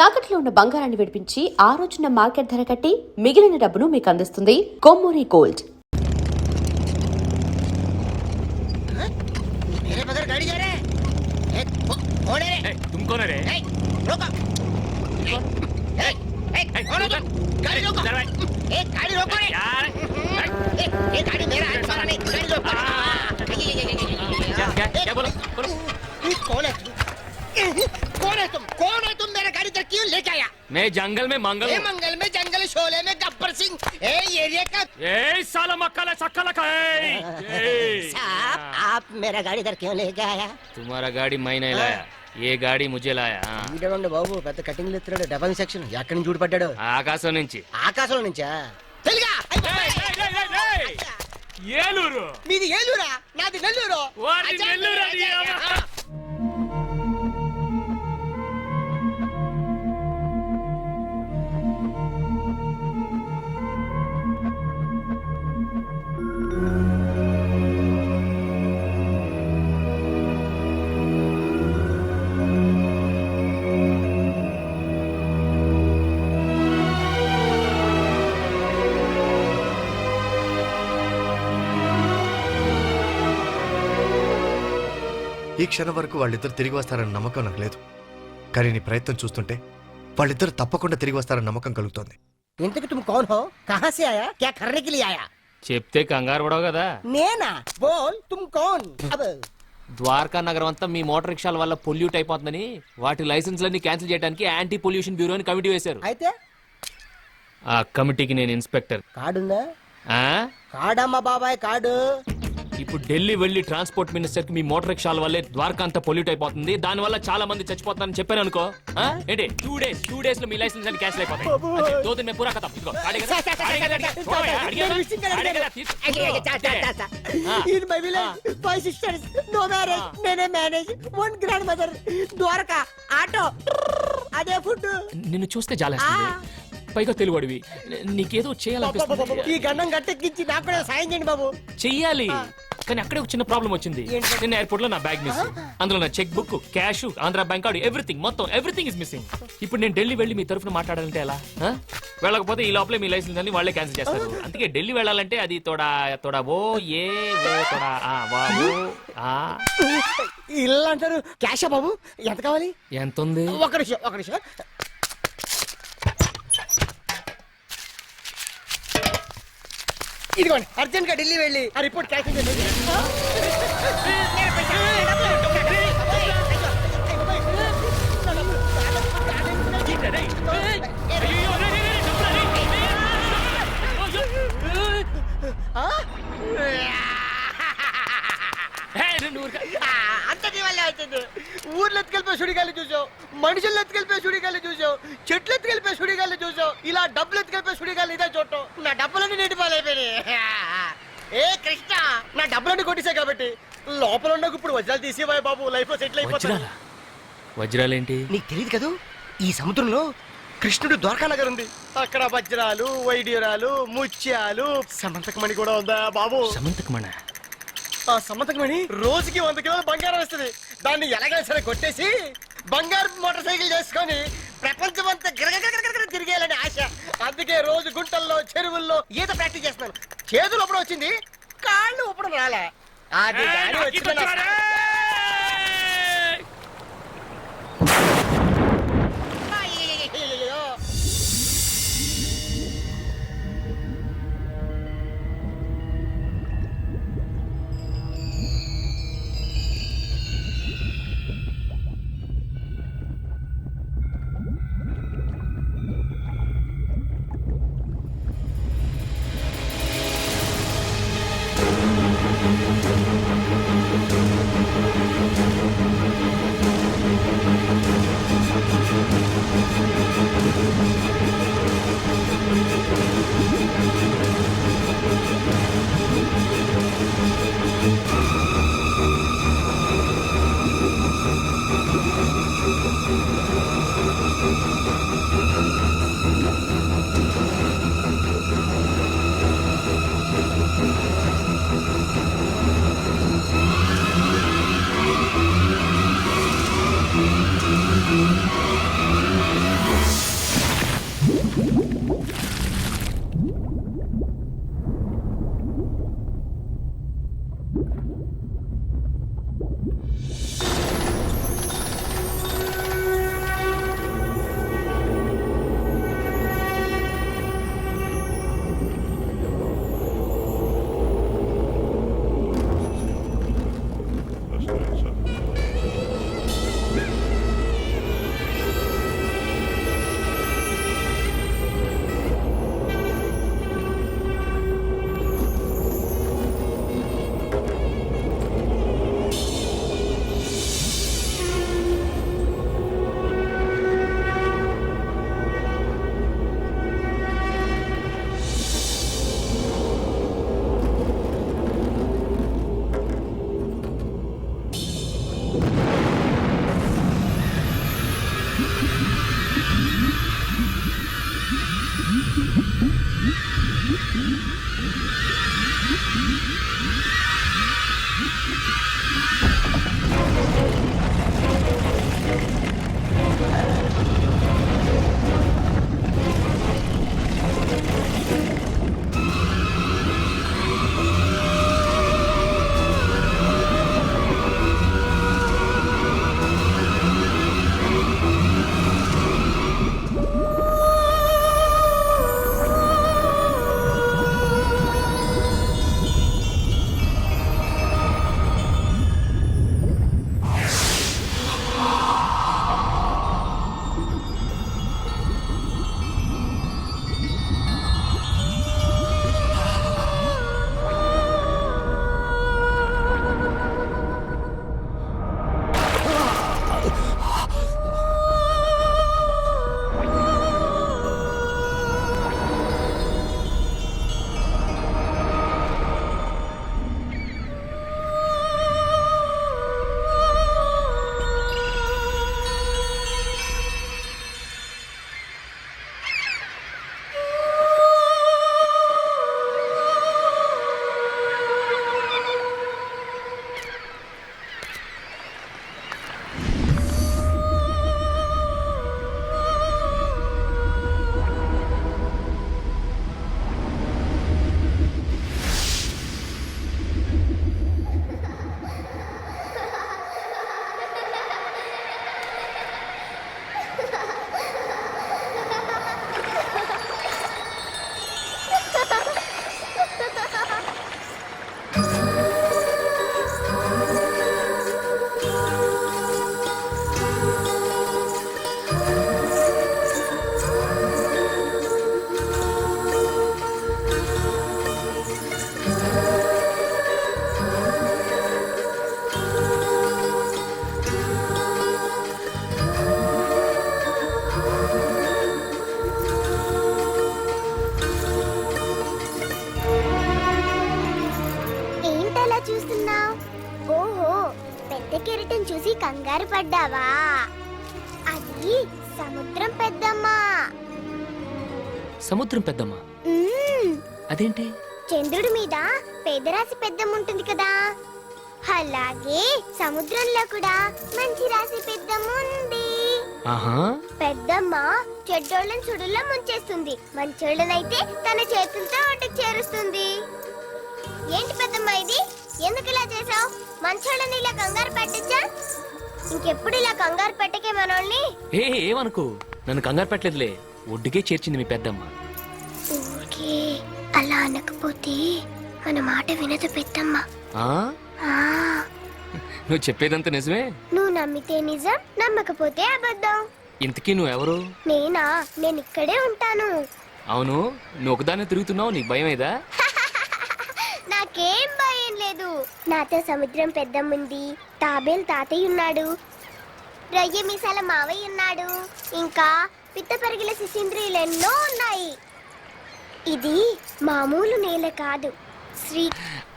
తాకట్లో ఉన్న బంగారాన్ని విడిపించి ఆ రోజున మార్కెట్ ధర కట్టి మిగిలిన డబ్బును మీకు అందిస్తుంది కొమ్మూరి గోల్డ్. कौन है तुम मेरा गाड़ी तक क्यों लेके आया? मैं जंगल में मंगल हूँ। मंगल में जंगल शोले में गब्बर सिंह एरिया का साला मक्का सक्का साहब आप मेरा गाड़ी इधर क्यों लेके आया? तुम्हारा गाड़ी मैं नहीं लाया, ये गाड़ी मुझे लाया. బాబు పెద్ద కటింగ్ ఎత్తాడు డబల్ సెక్షన్ ఎక్కడి నుంచి చూడపడ్డాడు? ఆకాశం నుంచి. ఆకాశంలో నుంచా? తెలుగా ఏలూరు. మీది ఏలూరా? నాది నెల్లూరు. ఈ క్షణం వరకు వాళ్ళిద్దరు తిరిగి వస్తారన్న నమ్మకం నాకు లేదు, కానీ నీ ప్రయత్నం చూస్తుంటే వాళ్ళిద్దరు తప్పకుండా తిరిగి వస్తారన్న నమ్మకం కలుగుతోంది. ఇంతకు तुम कौन हो? कहां से आया? क्या करने के लिए आया? చెప్తే కంగారు పడవు కదా. నేనా? బోల్ तुम कौन? अब ద్వారకా నగరం అంతా మీ మోటార్ రిక్షాల వల్ల పొల్యూట్ అయిపోతుందని వాటి లైసెన్స్లన్నీ క్యాన్సిల్ చేయడానికి యాంటీ పొల్యూషన్ బ్యూరోని కమిటీ వేశారు. అయితే ఆ కమిటీకి నేను ఇన్స్పెక్టర్. కార్డుందా? ఆ కార్డమ్మా బాబాయ్ కార్డు. ఇప్పుడు ఢిల్లీ వెళ్లి ట్రాన్స్పోర్ట్ మినిస్టర్ కి మీ మోటార్ రిక్షాల వల్లే ద్వారకా అంతా పొల్యూట్ అయిపోతుంది, దాని వల్ల చాలా మంది చచ్చిపోతారని చెప్పాను అనుకో. ఏంటి 2 days లో మీ లైసెన్స్ అన్ని క్యాన్సిల్ అయిపోతాయి. 2 दिन में पूरा खत्म. ఇది my village 5 sisters no marriage నేనే manage 1 grandmother Dwaraka auto అదే ఫుడ్. నిన్ను చూస్తే జాలేస్తుంది, పైగా తెలుగుడివి, నీకేదో చేయాలనిపిస్తుంది. ఈ గన్నం గట్టెక్కించి నాకు కూడా సాయం చేయండి బాబు. చెయ్యాలి, కానీ అక్కడే ఒక చిన్న ప్రాబ్లం వచ్చింది. నిన్న ఎయిర్పోర్ట్ లో నా బ్యాగ్ మిస్, అందులో నా cheque book, cash, Andhra bank card, everything is missing. ఇప్పుడు నేను ఢిల్లీ వెళ్ళి మీ తరఫున మాట్లాడాలంటే ఎలా? వెళ్ళకపోతే ఈ లోపలే మీ లైసెన్స్ అన్ని వాళ్ళే క్యాన్సిల్ చేస్తారు. అందుకే ఢిల్లీ వెళ్ళాలంటే అది తోడా ఓ ఏ ఓ తోడా వా ఓ ఆ. ఇల్లు అంటారు క్యాషా బాబు? ఎంత కావాలి? ఎంత ఉంది? ఒక నిమిషం. ఇదిగోండి, అర్జెంట్ గా ఢిల్లీ వెళ్ళి ఆ రిపోర్ట్ క్యాన్సిల్ చేయండి. అంతటి వల్లే వచ్చింది. ఊర్లో ఎత్తుకెళ్ళిపోయి సుడిగాలి చూసావు, మనుషులు ఎత్తుకెళ్ళిపోయి సుడిగాలి చూసావు, చెట్లు ఎత్తుకెళ్ళిపోయి సుడిగాలి చూసావు, ఇలా డబ్బులు ఎత్తుకెళ్ళిపోయి సుడిగాలి ఇదే చూడటం. నా డబ్బులన్నీ నీటిపాలైపోయినాయి. ఏ కృష్ణ, నా డబ్బులన్నీ కొట్టేశాయి కాబట్టి లోపల ఉన్న ఇప్పుడు వజ్రాలు తీసేవాయి బాబు, లైఫ్ లో సెటిల్ అయిపోతాయి. వజ్రాలేంటి? నీకు తెలియదు కదా, ఈ సముద్రంలో కృష్ణుడు ద్వారకా నగర్ ఉంది, అక్కడ వజ్రాలు, వైడ్యూరాలు, ముత్యాలు, సమంతకమణి కూడా ఉందా బాబు? సమంతకమణ? ఆ సమంతకమణి రోజుకి 100 కిలోల బంగారం వస్తుంది. దాన్ని ఎలాగైనా సరే కొట్టేసి బంగారు మోటార్ సైకిల్ చేసుకొని ప్రపంచం అంతా గిరగిర తిరిగేయాలని ఆశ. అందుకే రోజు గుంటల్లో, చెరువుల్లో ఈత ప్రాక్టీస్ చేస్తున్నాను. చేతులు ఒప్పుడు వచ్చింది, కాళ్ళు ఒప్పుడు రాలే. అది వచ్చింది. కెరటం చూసి కంగారు పడ్డావా? అది సముద్రం పెద్దమ్మా. సముద్రం పెద్దమ్మ అదేంటి? చంద్రుడి మీద పేదరాశి పెద్దమ్మ ఉంటుంది కదా, అలాగే సముద్రంలో కూడా మంచి రాశి పెద్దమ్మ ఉంది. పెద్దమ్మ చెడ్డోళ్ళని సుడుల్లో ముంచేస్తుంది, మంచోళ్ళనైతే తన చేతులతో ఒడ్డుకు చేరుస్తుంది. ఏంటి పెద్దమ్మ ఇది? ఎందుకు ఇలా చేసావు? మంచోళ్ళని ఇలా కంగారు పెట్టచ్చా? ఇంకెప్పుడు ఇలా కంగారు పెట్టకే మనోళ్ళని. ఏమనుకో, నన్ను కంగారు పెట్టలేదులే, ఒడ్డుకే చేర్చింది మీ పెద్దమ్మ. ఊరికే అలా అనకపోతే మన మాట వినదు పెద్దమ్మ. నువ్వు చెప్పేదంతా నిజమే? నువ్వు నమ్మితే నిజం, నమ్మకపోతే అబద్ధం. ఇంతకీ నువ్వెవరు? నేనా? నేను ఇక్కడే ఉంటాను. అవును, నువ్వు ఒకదాన్ని తిరుగుతున్నావు, నీకు భయం ఏదా? నాకేం భయం లేదు. నాతో సముద్రం పెద్దమ్ముంది, తాబేల్ తాతయ్య ఉన్నాడు, రొయ్య మీసాల మావయ్య ఉన్నాడు, ఇంకా పిత్త పరిగిల శిశింద్రియులు ఎన్నో ఉన్నాయి. ఇది మామూలు నేల కాదు, శ్రీ.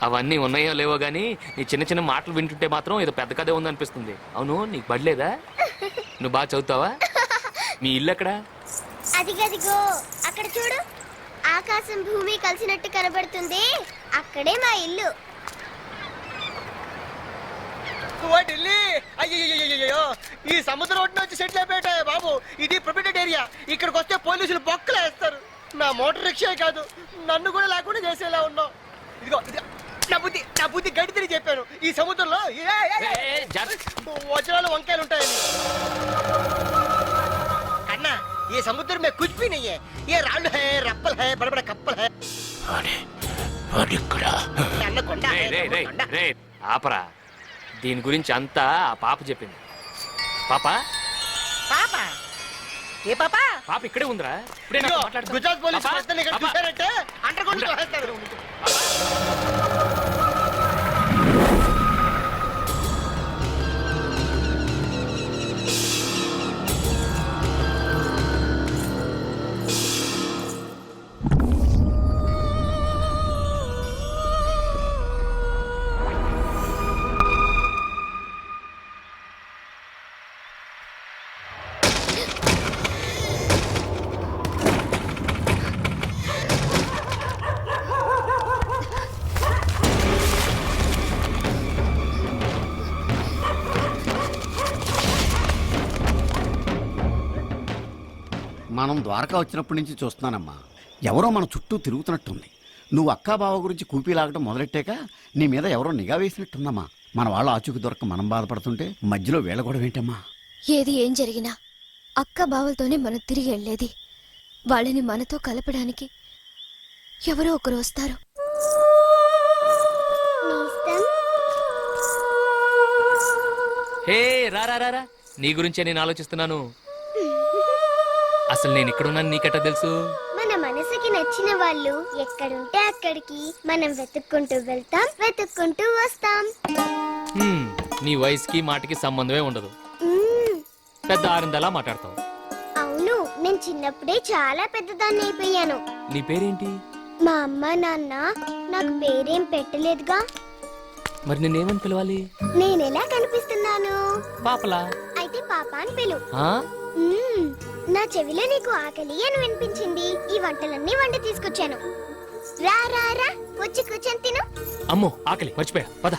అవన్నీ ఉన్నాయో లేవో గానీ నీ చిన్న చిన్న మాటలు వింటుంటే మాత్రం ఏదో పెద్ద కథే ఉందనిపిస్తుంది. అవును, నీకు బడిలేదా? నువ్వు బాగా చదువుతావా? మీ ఇల్లు ఎక్కడా? అదిగదిగో అక్కడ చూడు, ఆకాశం భూమి కలిసినట్టు కనబడుతుంది, అక్కడే మా ఇల్లు. అయ్యో, ఈ సముద్రం ఒడ్డున వచ్చి సెటిల్ అయిపోయాయి బాబు. ఇది ప్రొటెక్టెడ్ ఏరియా, ఇక్కడికి వస్తే పోలీసులు బొక్కలు వేస్తారు. నా మోటార్ రిక్షా కాదు, నన్ను కూడా లేకుండా చేసేలా ఉన్నావు. ఇదిగో నా బుద్ధి గడి తిరిగి చెప్పాను. ఈ సముద్రంలో వజ్రాలు వంకాయలు ఉంటాయని. అన్నా, ये समुद्र में कुछ भी नहीं है, ये रालू है, रप्पल है, बड़े बड़े कप्पल है. ఆపరా, దీని గురించి అంతా ఆ పాప చెప్పింది. పాప పాప ఏ పాప? పాప ఇక్కడే ఉందిరా. గుజరాత్ పోలీసు చూసారంటే అండర్ గ్రౌండ్ వేస్తారు. మనం ద్వారకా వచ్చినప్పటి నుంచి చూస్తున్నానమ్మా, ఎవరో మన చుట్టూ తిరుగుతున్నట్టుంది. నువ్వు అక్కా బావ గురించి కూపీ లాగడం మొదలెట్టాక నీ మీద ఎవరో నిఘా వేసినట్టుందమ్మా. మన వాళ్ళ ఆచూకి దొరక మనం బాధపడుతుంటే మధ్యలో వేళ కూడా ఏంటమ్మా? ఏది ఏం జరిగినా అక్క బావలతోనే మనం తిరిగి వెళ్ళేది. వాళ్ళని మనతో కలపడానికి ఎవరో ఒకరు వస్తారు. నేస్తం హే రా రా రా రా. నీ గురించే నేను ఆలోచిస్తున్నాను. అసలు నేను ఇక్కడున్నాను నీకెట్టా తెలుసు? మన మనసుకి నచ్చిన వాళ్ళు ఎక్కడుంటే అక్కడికి మనం వెతుక్కుంటూ వెళ్తాం, వెతుక్కుంటూ వస్తాం. నీ వయసుకి మాటకి సంబంధమే ఉండదు. మ్మ్. పెద్ద ఆరిందలా మాట్లాడతావు. అవును, నేను చిన్నప్పుడే చాలా పెద్దదాన్ని అయిపోయాను. నీ పేరేంటి? మా అమ్మ నాన్న నాకు పేరేం పెట్టలేదుగా. మరి నేనేమని పిలవాలి? నేనెలా కనిపిస్తున్నాను? పాపలా? అయితే పాప అని పిలు. ఆ? మ్మ్. నా చెవిలో నీకు ఆకలి అని వినిపించింది. ఈ వంటలన్నీ వండి తీసుకొచ్చాను. రా రా రా, వచ్చి కూర్చొని తిను. అమ్మో ఆకలి మర్చిపోయా, పద.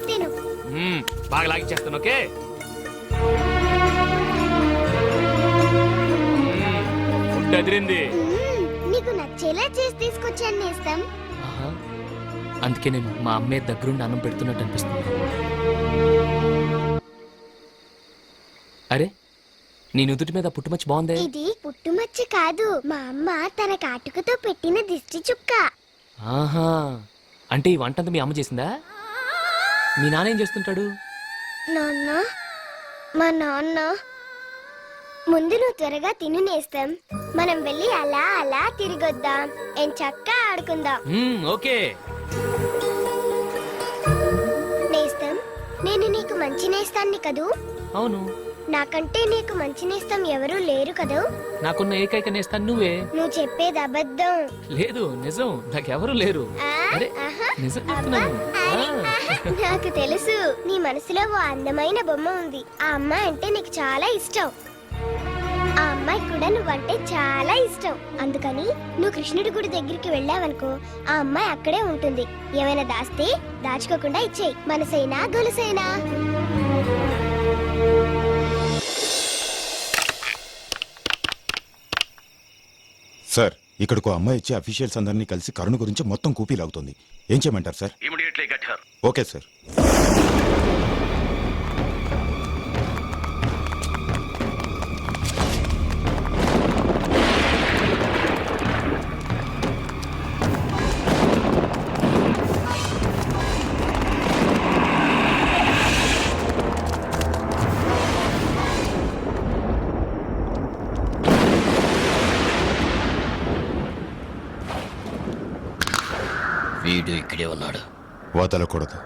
తిను. బాగా లాగిచ్చేస్తాను, ఓకే? ఫుడ్ అదిరింది. నీకు నచ్చేలా చేసి తీసుకొచ్చాను నేస్తం. ఆహా. అందుకే నేను మా అమ్మే దగ్గరుండి అన్నం పెడుతున్నట్టు అనిపిస్తుంది. అరే, నీ నుదుటి మీద పుట్టుమచ్చి బాగుందే. ఇది పుట్టుమచ్చ కాదు, మా అమ్మ తన కాటుకతో పెట్టిన దిష్టి చుక్క. ఆహా, అంటే ఈ వంటంతా మీ అమ్మ చేసిందా? మీ నాన్న ఏం చేస్తుంటాడు? నాన్న, మా నాన్న. ముందు నువ్వు త్వరగా తిను నేస్తం. మనం వెళ్ళి అలా అలా తిరిగొద్దాం. ఏం చక్కగా ఆడుకుందాం. ఓకే. నేస్తం, నేను నీకు మంచి నేస్తాన్ని కదూ. అవును. నాకంటే నీకు మంచి నేస్తం ఎవరూ లేరు కదూ. నాకున్న ఏకైక నేస్తాను నువ్వే. నువ్వు చెప్పేది అబద్ధం. లేదు, నిజం. నాకెవరు లేరు. ఆ, అరే, ఆహా, నిజం అబ్బా, చెప్తున్నాను. అరే, ఆహా, నాకు తెలుసు నీ మనసులో ఓ అందమైన బొమ్మ ఉంది. ఆ అమ్మాయి అంటే నీకు చాలా ఇష్టం. ఆ అమ్మాయి కూడా నువ్వంటే చాలా ఇష్టం. అందుకని నువ్వు కృష్ణుడి గుడి దగ్గరికి వెళ్ళావనుకో, ఆ అమ్మాయి అక్కడే ఉంటుంది. ఏమైనా దాస్తే దాచుకోకుండా ఇచ్చేయి. మనసైనా గొలుసైనా. సార్, ఇక్కడికి అమ్మాయి ఇచ్చే అఫీషియల్స్ అందరినీ కలిసి కరుణ గురించి మొత్తం కూపీ లాగుతుంది. ఏం చేయమంటారు sir? Immediately get her. Okay sir. వీడు ఇక్కడే ఉన్నాడు. వదలకూడదు.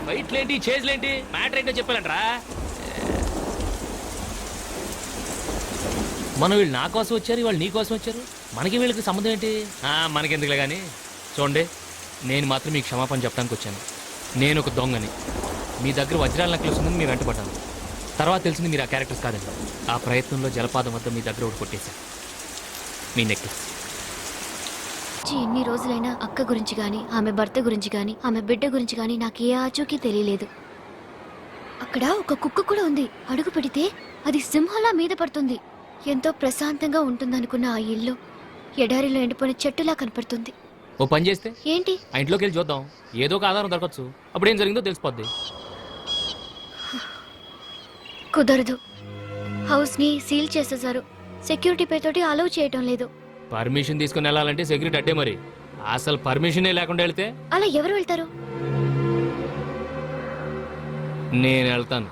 ఫైట్లేంటి, చేజ్లేంటి, మ్యాటర్ ఏంటో చెప్పాలంటరా? మనం వీళ్ళు నా కోసం వచ్చారు, వాళ్ళు నీ కోసం వచ్చారు. మనకి వీళ్ళకి సంబంధం ఏంటి? మనకెందుకులే కానీ. చూడండి, నేను మాత్రం మీకు క్షమాపణ చెప్పడానికి వచ్చాను. నేను ఒక దొంగని. మీ దగ్గర వజ్రాల నెక్లెస్ ఉందని మీ వెంటపడ్డాను. తర్వాత తెలిసింది మీరు ఆ క్యారెక్టర్స్ కాదండి. ఆ ప్రయత్నంలో జలపాతం వద్ద మీ దగ్గర ఒకటి కొట్టేశాను, మీ నెక్లెస్. ఎన్ని రోజులైనా అక్క గురించి గాని, ఆమె భర్త గురించి గాని, ఆమె బిడ్డ గురించి గాని నాకు ఏ ఆచూకీ తెలియలేదు. అక్కడ ఒక కుక్క కూడా ఉంది. అడుగు పెడితే అది సింహంలా మీద పడుతుంది. ఎంతో ప్రశాంతంగా ఉంటుందనుకున్న ఆ ఇల్లు ఎడారిలో ఎండిపోయిన చెట్టులా కనపడుతుంది. ఓ పని చేస్తే ఏంటి? ఆ ఇంట్లోకి వెళ్ళి చూద్దాం, ఏదో ఒక ఆధారం దొరకచ్చు. అప్పుడు ఏం జరిగిందో తెలిసిపోద్ది. కుదరదు. హౌస్ ని సీల్ చేసేశారు. సెక్యూరిటీ పేతోటి అలౌ చేయటం లేదు. పర్మిషన్ తీసుకుని వెళ్ళాలంటే సెక్యూరిటీ అడ్డే మరి. అసలు పర్మిషనే లేకుండా వెళ్తే అలా ఎవరు వెళ్తారు? నేను వెళ్తాను.